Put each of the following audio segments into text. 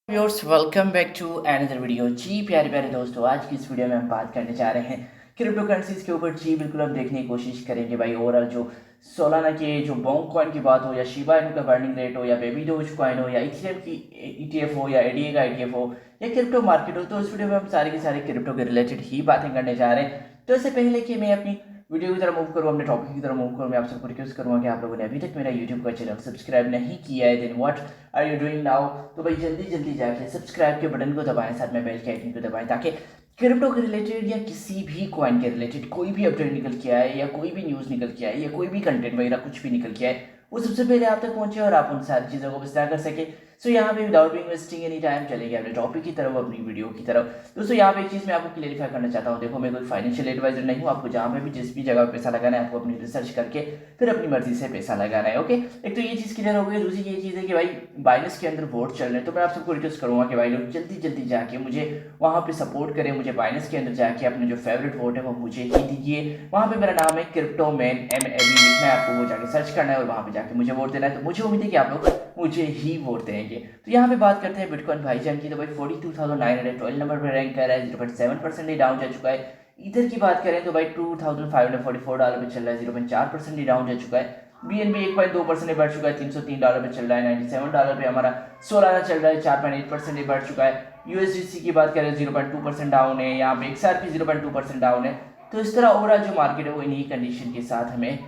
Viewers welcome back to another video. जी प्यारे प्यारे दोस्तों, आज की इस वीडियो में हम बात करने जा रहे हैं क्रिप्टो करेंसीज के ऊपर। जी बिल्कुल, हम देखने की कोशिश करेंगे भाई ओवरऑल जो सोलाना के जो बॉन्ग कॉइन की बात हो, या शिबा इनू का बर्निंग रेट हो, या बेबी डोज कॉइन हो, या इथेरियम की ईटीएफ हो, या एडीए का ईटीएफ हो, या क्रिप्टो मार्केट हो, तो इस वीडियो में हम सारे के सारे क्रिप्टो के रिलेटेड ही बातें करने जा रहे हैं। तो इससे पहले कि मैं अपनी वीडियो की तरफ मूव करूँ, अपने टॉपिक की तरफ मूव करूँ, मैं आप सबको रिक्वेस्ट करूँगा कि आप लोगों ने अभी तक मेरा यूट्यूब का चैनल सब्सक्राइब नहीं किया है, then what are you doing now. तो भाई जल्दी जल्दी जाके सब्सक्राइब के बटन को दबाएं, साथ में बेल के आइकन को दबाएं, ताकि क्रिप्टो के रिलेटेड या किसी भी कॉइन के रिलेटेड कोई भी अपडेट निकल के आए, या कोई भी न्यूज़ निकल के आए, या कोई भी कंटेंट वगैरह कुछ भी निकल के आए, वो सबसे पहले आप तक पहुंचे और आप उन सारी चीज़ों को विस्तार कर सके। सो यहाँ पे without being wasting any time चलेंगे अपने टॉपिक की तरफ, अपनी वीडियो की तरफ। दोस्तों यहाँ पे एक चीज़ मैं आपको क्लियरिफाई करना चाहता हूँ। देखो, मैं कोई फाइनेंशियल एडवाइजर नहीं हूँ। आपको जहाँ पे भी जिस भी जगह पे पैसा लगाना है, आपको अपनी रिसर्च करके फिर अपनी मर्जी से पैसा लगाना है। ओके, एक तो ये चीज़ क्लियर हो गई। दूसरी ये चीज़ है कि भाई बाइनेंस के अंदर वोट चल रहे हैं, तो मैं आप सबको रिक्वेस्ट करूँगा कि भाई लोग जल्दी जल्दी जाके मुझे वहाँ पे सपोर्ट करें। मुझे बाइनेंस के अंदर जाके अपने जो फेवरेट वोट है वो मुझे ही दीजिए। वहाँ पे मेरा नाम है क्रिप्टो मैन MAB लिखना है आपको, वो जाके सर्च करना है और वहाँ पे जाके मुझे वोट देना है। तो मुझे उम्मीद है कि आप लोग मुझे ही वोट देंगे। तो यहाँ पे बात करते हैं बिटकॉइन भाईजान की। तो भाई 42,912 नंबर पर रैंक कर रहा है, 0.7% डाउन जा चुका है। इधर की बात करें तो भाई $2,544 पे चल रहा है, 0.4% डाउन जा चुका है। BNB 1.2% बढ़ चुका है, $303 पे चल रहा है। $97 पे हमारा सोलाना चल रहा है, 4.8% बढ़ चुका है। USDC की बात करें 0.2% डाउन है, यहाँ पे XRP 0.2% डाउन है। तो इस तरह ओवरऑल जो मार्केट है वो इन्हीं कंडीशन के साथ हमें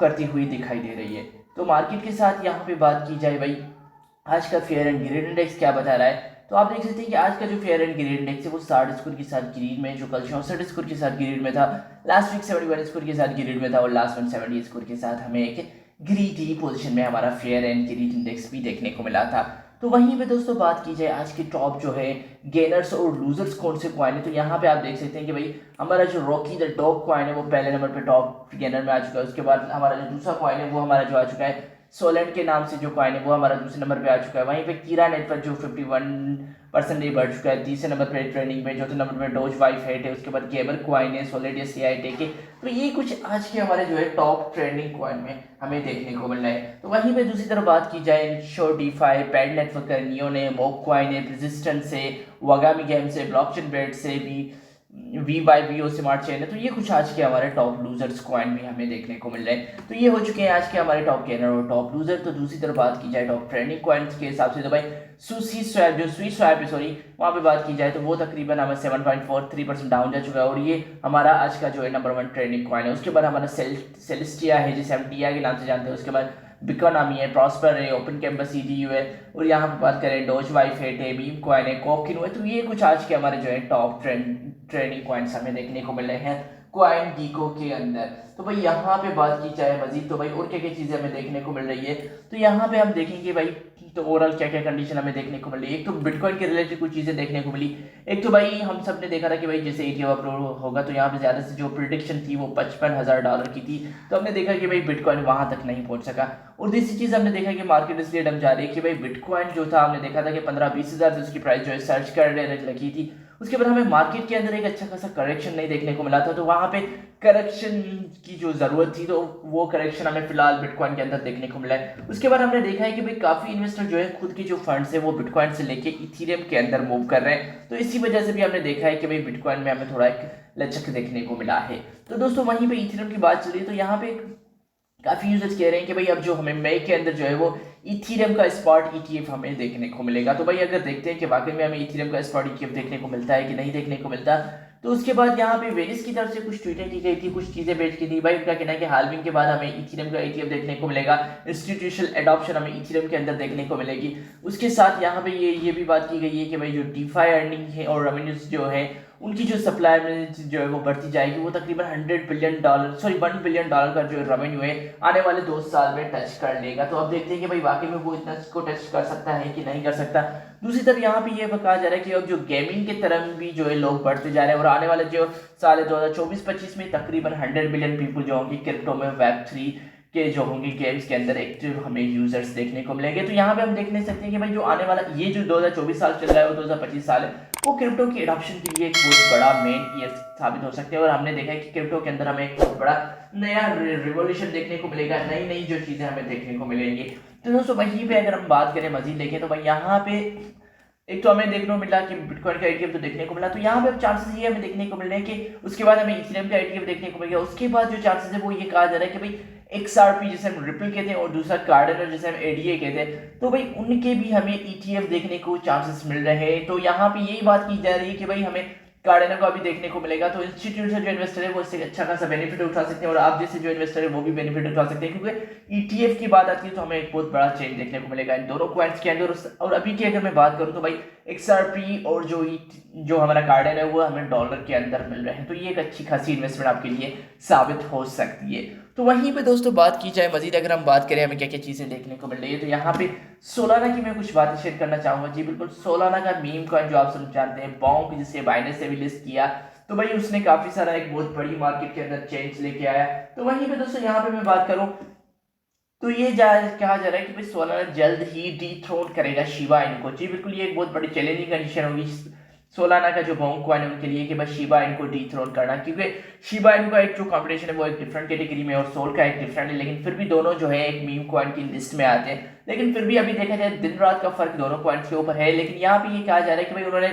करती हुई दिखाई दे रही है। तो मार्केट के साथ यहाँ पे बात की जाए भाई, आज का फेयर एंड ग्रीन इंडेक्स क्या बता रहा है, तो आप देख सकते हैं कि आज का जो फेयर एंड ग्रीन इंडेक्स है वो 60 स्कोर के साथ ग्रीन में, जो कल 64 स्कोर के साथ ग्रीन में था, लास्ट वीक 71 स्कोर के साथ ग्रीन में था, और लास्ट वन 70 स्कोर के साथ हमें एक ग्रीडी पोजीशन में हमारा फेयर एंड ग्रीन इंडेक्स भी देखने को मिला था। तो वहीं पे दोस्तों बात की जाए आज के टॉप जो है गेनर्स और लूजर्स कौन से कॉइन है, तो यहाँ पे आप देख सकते हैं कि भाई हमारा जो रॉकी द डॉग कॉइन है वो पहले नंबर पे टॉप गेनर में आ चुका है। उसके बाद हमारा जो दूसरा कॉइन है वो हमारा जो आ चुका है सोलेंट के नाम से जो कॉइन है वो हमारा दूसरे नंबर पे आ चुका है। वहीं पे कीरा नेट पर जो 51% बढ़ चुका है, तीसरे नंबर पे ट्रेंडिंग में। चौथे नंबर पे डोज वाई फेट है, उसके बाद गेबर कॉइन है, सोलिड CIT के। तो ये कुछ आज के हमारे जो है टॉप ट्रेंडिंग कॉइन में हमें देखने को मिल रहा है। तो वहीं पे दूसरी तरफ बात की जाए show DeFi, pad network, neo ने, मोक कॉइन है, रेजिस्टेंस से, वागामी गेम से, ब्लॉकचेन बेट से भी, VYBO स्मार्ट चेन है। तो ये कुछ आज के हमारे टॉप लूजर्स कॉइन भी हमें देखने को मिल रहे हैं। तो ये हो चुके हैं आज के हमारे टॉप गेनर और टॉप लूजर। तो दूसरी तरफ बात की जाए टॉप ट्रेंडिंग कॉइन्स के हिसाब से, तो भाई सुसी स्वैप जो स्वी स्वैप है सॉरी, वहाँ पे बात की जाए तो वो तकरीबन हमें 7.43% डाउन जा चुका है, और ये हमारा आज का जो है नंबर 1 ट्रेंडिंग कॉइन है। उसके बाद हमारा सेलेस्टिया है, जिसे हम टिया के नाम से जानते हैं। उसके बाद बिकोनामी है, प्रॉस्पर है, ओपन कैंपस EDU है, और यहाँ पे बात करें डोज वाई फेट है, बीम कॉइन है, कॉकिनो है। तो ये कुछ आज के हमारे जो है टॉप ट्रेंडिंग कॉइन्स हमें देखने को मिल रहे हैं कॉइन गीको के अंदर। तो भाई यहाँ पे बात की जाए मजीद, तो भाई और क्या क्या चीज़ें हमें देखने को मिल रही है, तो यहाँ पे हम देखेंगे भाई तो ओवरऑल क्या क्या कंडीशन हमें देखने को मिल रही है। एक तो बिटकॉइन के रिलेटेड कुछ चीज़ें देखने को मिली। एक तो भाई हम सब ने देखा था कि भाई जैसे ETF अप्रूव होगा, तो यहाँ पे ज़्यादा से जो प्रिडिक्शन थी वो $55,000 की थी। तो हमने देखा कि भाई बिटकॉइन वहाँ तक नहीं पहुँच सका। और दूसरी चीज़ हमने देखा कि मार्केट इसलिए डम जा रही है कि भाई बिटकॉइन जो था, हमने देखा था कि 15-20 हज़ार से उसकी प्राइस जो है सर्च करने लगी थी। उसके बाद हमें मार्केट के अंदर एक अच्छा खासा करेक्शन नहीं देखने को मिला था। तो वहाँ पे करेक्शन की जो ज़रूरत थी, तो वो करेक्शन हमें फिलहाल बिटकॉइन के अंदर देखने को मिला है। उसके बाद हमने देखा है कि भाई काफ़ी इन्वेस्टर जो है खुद की जो फंड्स है वो बिटकॉइन से लेके इथीरियम के अंदर मूव कर रहे हैं। तो इसी वजह से भी हमने देखा है कि भाई बिटकॉइन में हमें थोड़ा एक लचक देखने को मिला है। तो दोस्तों वहीं पे इथीरियम की बात चल रही है, तो यहाँ पे काफ़ी यूजर्स कह रहे हैं कि भाई अब जो हमें मई के अंदर जो है वो इथीरियम का स्पॉट ETF हमें देखने को मिलेगा। तो भाई अगर देखते हैं कि वाकई में हमें इथीरियम का स्पॉट ETF देखने को मिलता है कि नहीं देखने को मिलता, तो उसके बाद यहाँ पे वेरिस की तरफ से कुछ ट्वीटें की गई थी, कुछ चीज़ें बेच की थी। भाई उनका कहना है कि हालविंग के बाद हमें इथीरियम का ETF देखने को मिलेगा, इंस्टीट्यूशनल एडॉप्शन हमें इथीरियम के अंदर देखने को मिलेगी। उसके साथ यहाँ पे ये भी बात की गई है कि भाई जो डीफाई अर्निंग है और रेवेन्यूज जो है उनकी जो सप्लाई में जो है वो बढ़ती जाएगी। वो तकरीबन $100 बिलियन $1 बिलियन का जो रेवेन्यू है आने वाले 2 साल में टच कर लेगा। तो अब देखते हैं कि भाई वाकई में वो इतना को टच कर सकता है कि नहीं कर सकता। दूसरी तरफ यहाँ पे ये कहा जा रहा है कि अब जो गेमिंग के तरफ भी जो है लोग बढ़ते जा रहे हैं, और आने वाले जो साल 2024-25 में तकरीबन 100 बिलियन पीपल जो होंगे क्रिप्टो में, Web3 के जो होंगे गेम्स के अंदर एक्टिव हमें यूजर्स देखने को मिलेंगे। तो यहाँ पे हम देखने सकते हैं कि भाई जो आने वाला ये जो 2024 साल चल रहा है वो 2025 साल है, वो क्रिप्टो की एडॉप्शन के लिए एक बहुत बड़ा मेन ईयर साबित हो सकते हैं। और हमने देखा है कि क्रिप्टो के अंदर हमें एक बहुत बड़ा नया रिवॉल्यूशन देखने को मिलेगा, नई नई जो चीज़ें हमें देखने को मिलेंगी। तो दोस्तों वहीं पे अगर हम बात करें मजीद देखें, तो भाई यहाँ पे एक तो हमें देखने को मिला कि बिटकॉइन का ETF तो देखने को मिला, तो यहाँ पे अब चांसेस ये हमें देखने को मिल रहे हैं कि उसके बाद हमें इथेरियम का ETF देखने को मिल गया। उसके बाद जो चांसेस है वो ये कहा जा रहा है कि भाई XRP जिसे हम रिपल कहते हैं और दूसरा कार्डेनर जिसे हम ADA कहते हैं, तो भाई उनके भी हमें ETF देखने को चांसेस मिल रहे हैं। तो यहाँ पे यही बात की जा रही है कि भाई हमें कार्डेनर को अभी देखने को मिलेगा। तो इंस्टीट्यूट से जो इन्वेस्टर है वो इससे अच्छा खासा बेनिफिट उठा सकते हैं और आप जैसे जो इन्वेस्टर है वो भी बेनिफिट उठा सकते हैं, क्योंकि ETF की बात आती है तो हमें एक बहुत बड़ा चेंज देखने को मिलेगा इन दोनों कॉइन्स के अंदर। और अभी की अगर मैं बात करूं तो भाई XRP और जो हमारा कार्डेनर है वो हमें डॉलर के अंदर मिल रहे हैं, तो ये एक अच्छी खासी इन्वेस्टमेंट आपके लिए साबित हो सकती है। तो वहीं पे दोस्तों बात की जाए मजीद, अगर हम बात करें हमें क्या क्या चीज़ें देखने को मिल रही है, तो यहाँ पे सोलाना की मैं कुछ बातें शेयर करना चाहूँगा। जी बिल्कुल, सोलाना का मीम कॉइन जो आप सब जानते हैं, बॉन्क जिसे बाइनेंस से भी लिस्ट किया, तो भाई उसने काफ़ी सारा एक बहुत बड़ी मार्केट के अंदर चेंज लेके आया। तो वहीं पे दोस्तों यहाँ पे मैं बात करूँ तो ये कहा जा रहा है कि भाई सोलाना जल्द ही डीथ्रोन करेगा शिबा इनु को। जी बिल्कुल, ये एक बहुत बड़ी चैलेंजिंग कंडीशन होगी सोलाना का जो बॉन्क कॉइन है उनके लिए कि बस शिबा इनु को डीथ्रोन करना, क्योंकि शिबा इनु का एक जो कॉम्पिटिशन है वो एक डिफरेंट कैटेगरी में और सोल का एक डिफरेंट है, लेकिन फिर भी दोनों जो है एक मीम कॉइन की लिस्ट में आते हैं। लेकिन फिर भी अभी देखा जाए दिन रात का फर्क दोनों कॉइन्स के ऊपर है। लेकिन यहाँ पे ये कहा जा रहा है कि भाई उन्होंने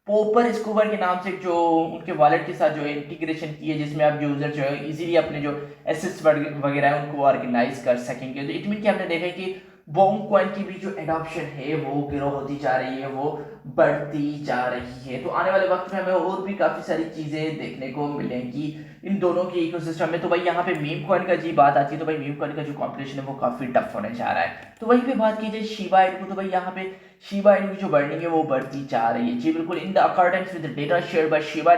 पोपर स्कूबर के नाम से जो उनके वॉलेट के साथ जो इंटीग्रेशन की है, जिसमें आप यूजर जो है इजीली अपने जो एसेट्स वगैरह है उनको ऑर्गेनाइज कर सकेंगे। तो इट मीन कि हमने देखा है कि बॉन्क कॉइन की भी जो एडॉप्शन है वो ग्रो होती जा रही है, वो बढ़ती जा रही है। तो आने वाले वक्त में हमें और भी काफ़ी सारी चीज़ें देखने को मिलेंगी इन दोनों के इकोसिस्टम में। तो भाई यहाँ पे मीम कॉइन का जी बात आती है तो भाई मीम कॉइन का जो कॉम्पिटिशन है वो काफ़ी टफ होने जा रहा है। तो वहीं पे बात की जाए शिबा इनु, तो भाई यहाँ पे शिबा इनु की जो बर्निंग है वो बढ़ती जा रही है। जी बिल्कुल, in the accordance with the data share by Shiba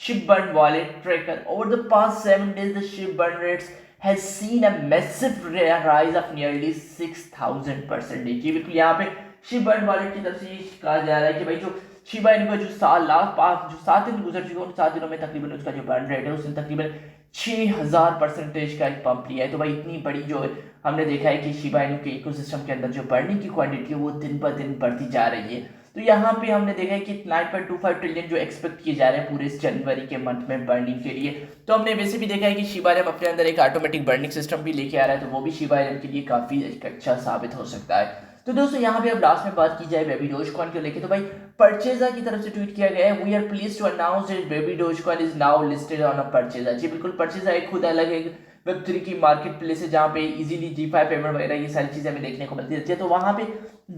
ship burn wallet tracker over the past 7 days, the ship burn rates has seen a massive rise of nearly 6000%। देखिए बिल्कुल यहाँ पे शिप बर्न वॉलेट की तरफ से कहा जा रहा है कि भाई जो शिबा इनु का जो जो 7 दिन गुजर चुके हैं उन 7 दिनों में तकरीबन उसका जो बर्न रेट है उसने तकरीबन 6000% का एक पंप लिया है। तो भाई इतनी बड़ी जो हमने देखा है कि शिबा इनु के इकोसिस्टम के अंदर जो बर्निंग की क्वांटिटी है वो दिन पर दिन बढ़ती जा रही है। तो यहाँ पे हमने देखा है कि 9.25 ट्रिलियन जो एक्सपेक्ट किए जा रहे हैं पूरे इस जनवरी के मंथ में बर्निंग के लिए। तो हमने वैसे भी देखा है कि शिबा इनु अपने अंदर एक ऑटोमेटिक बर्निंग सिस्टम भी लेके आ रहा है, तो वो भी शिबा इनु के लिए काफ़ी अच्छा साबित हो सकता है। तो दोस्तों यहाँ पे अब लास्ट में बात की जाए बेबी डोजकॉइन को लेके, तो भाई परचेजा की तरफ से ट्वीट किया गया है, we are pleased to announce that baby Dogecoin is now listed on a परचेजा। जी बिल्कुल, परचेजा एक खुद अलग एक Web3 की मार्केट प्लेस है जहाँ पे इजीली G5 पेमेंट वगैरह ये सारी चीज़ें हमें देखने को मिलती रहती है। तो वहाँ पे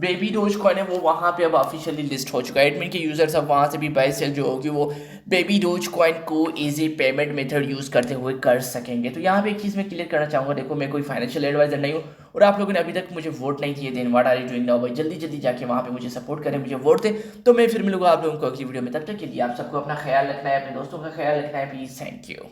बेबी डोजकॉइन है वो वहाँ पे अब ऑफिशियली लिस्ट हो चुका है। एडमिन के यूजर्स अब वहाँ से भी बाय सेल जो होगी वो बेबी डोजकॉइन को as a payment method use करते हुए कर सकेंगे। तो यहाँ पे एक चीज़ मैं क्लियर करना चाहूँगा, देखो मैं कोई फाइनेंशियल एडवाइजर नहीं हूँ और आप लोगों ने अभी तक मुझे वोट नहीं दिए, then what are you doing now. भाई जल्दी जल्दी जाके वहाँ पे मुझे सपोर्ट करें, मुझे वोट दें, तो मैं फिर मिलूंगा आप लोगों को अगली वीडियो में। तब तक के लिए आप सबको अपना ख्याल रखना है, अपने दोस्तों का ख्याल रखना है, प्लीज़, थैंक यू।